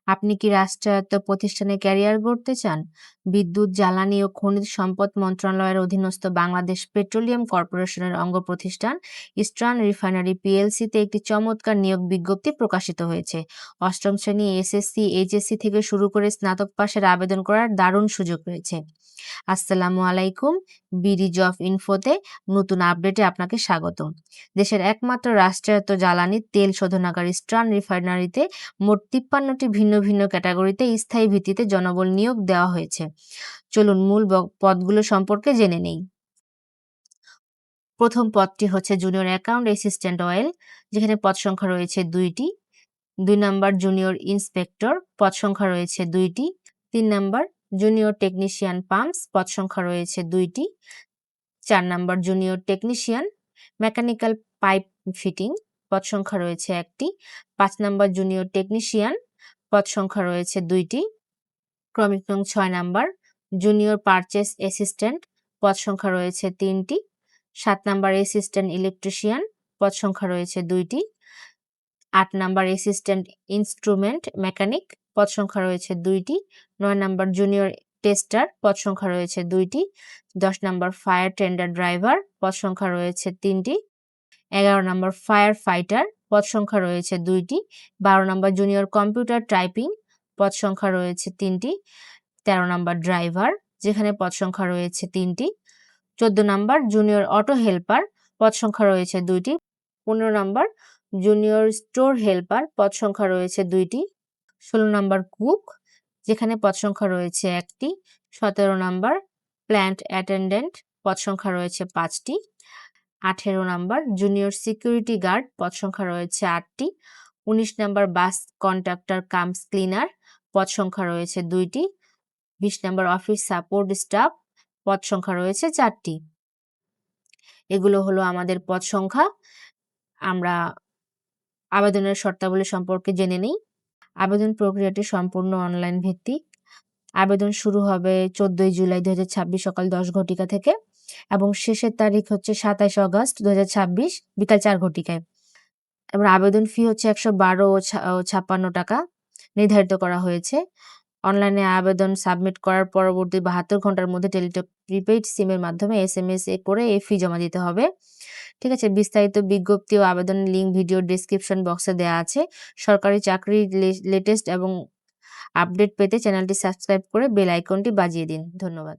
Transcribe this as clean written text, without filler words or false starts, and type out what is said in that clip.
আপনি কি রাষ্ট্রায়ত্ত প্রতিষ্ঠানে ক্যারিয়ার গড়তে চান? বিদ্যুৎ, জ্বালানি ও খনিজ সম্পদ মন্ত্রণালয়ের অধীনস্থ বাংলাদেশ পেট্রোলিয়াম কর্পোরেশনের অঙ্গ প্রতিষ্ঠান ইস্টার্ন রিফাইনারি পিএলসিতে একটি চমৎকার নিয়োগ বিজ্ঞপ্তি প্রকাশিত হয়েছে। অষ্টম শ্রেণী, এসএসসি, এইচএসসি থেকে শুরু করে স্নাতক পাশের আবেদন করার দারুণ সুযোগ রয়েছে। আসসালামু আলাইকুম। বিডি জব ইনফোতে নতুন আপডেটে আপনাকে স্বাগত। দেশের একমাত্র রাষ্ট্রায়ত্ত জ্বালানি তেল শোধনাগার ইস্টার্ন রিফাইনারিতে মোট 53টি ভিন্ন ভিন্ন ক্যাটাগরিতে স্থায়ী ভিত্তিতে জনবল নিয়োগ দেওয়া হয়েছে। চলুন মূল পদগুলো সম্পর্কে জেনে নেই। প্রথম পদটি হচ্ছে জুনিয়র অ্যাকাউন্ট অ্যাসিস্ট্যান্ট অয়েল, যেখানে পদ সংখ্যা রয়েছে 2টি। 2 নাম্বার জুনিয়র ইন্সপেক্টর, পদ সংখ্যা রয়েছে 2টি। 3 নাম্বার জুনিয়র টেকনিশিয়ান পাম্পস, পদ সংখ্যা রয়েছে 2টি। 4 number junior technician mechanical pipe fitting, পদ সংখ্যা রয়েছে 1টি। 5 নাম্বার জুনিয়র টেকনিশিয়ান, পদ সংখ্যা রয়েছে 2টি। ক্রমিক নং 6 নাম্বার জুনিয়র পারচেস অ্যাসিস্ট্যান্ট, পদ সংখ্যা রয়েছে 3টি। 7 নাম্বার অ্যাসিস্ট্যান্ট ইলেকট্রিশিয়ান, পদ সংখ্যা রয়েছে 2টি। 8 নাম্বার অ্যাসিস্ট্যান্ট ইনস্ট্রুমেন্ট মেকানিক, পদ সংখ্যা রয়েছে 2টি। 9 নাম্বার জুনিয়র টেস্টার, পদ সংখ্যা রয়েছে 2টি। 10 নাম্বার ফায়ার টেন্ডার ড্রাইভার, পদ সংখ্যা রয়েছে 3টি। 11 নাম্বার ফায়ার ফাইটার, পদ সংখ্যা রয়েছে 2টি। 12 নাম্বার জুনিয়র কম্পিউটার টাইপিং, পদ সংখ্যা রয়েছে 3টি। 13 নাম্বার ড্রাইভার, যেখানে পদ সংখ্যা রয়েছে 3টি। 14 নাম্বার জুনিয়র অটো হেল্পার, পদ সংখ্যা রয়েছে 2টি। 15 নাম্বার জুনিয়র স্টোর হেল্পার, পদ সংখ্যা রয়েছে 2টি। 16 নাম্বার কুক, যেখানে পদ সংখ্যা রয়েছে 1টি। 17 নাম্বার প্ল্যান্ট অ্যাটেন্ডেন্ট, পদ সংখ্যা রয়েছে 5টি। 18 নাম্বার জুনিয়র সিকিউরিটি গার্ড, পদ সংখ্যা রয়েছে 8টি। 19 নাম্বার বাস কন্ডাক্টর কামস ক্লিনার, পদ সংখ্যা রয়েছে 2টি। 20 নাম্বার অফিস সাপোর্ট স্টাফ, পদ সংখ্যা রয়েছে 4টি। এগুলো হলো আমাদের পদ সংখ্যা। আমরা আবেদনের শর্তাবলী সম্পর্কে জেনে নিই। আবেদন প্রক্রিয়াটি সম্পূর্ণ অনলাইন ভিত্তিক। আবেদন শুরু হবে 14 জুলাই 2026 সকাল 10 ঘটিকা থেকে এবং শেষের তারিখ হচ্ছে 27 অগস্ট 2026 বিকাল 4 ঘটিকায়। এবং আবেদন ফি হচ্ছে 112 ও 56 টাকা নির্ধারিত করা হয়েছে। অনলাইনে আবেদন সাবমিট করার পরবর্তী 72 ঘন্টার মধ্যে টেলিটক প্রিপেইড সিমের মাধ্যমে SMS করে এই ফি জমা দিতে হবে। ঠিক আছে, বিস্তারিত বিজ্ঞপ্তি ও আবেদনের লিঙ্ক ভিডিও ডেসক্রিপশন বক্সে দেওয়া আছে। সরকারি চাকরির লেটেস্ট এবং আপডেট পেতে চ্যানেলটি সাবস্ক্রাইব করে বেল আইকনটি বাজিয়ে দিন। ধন্যবাদ।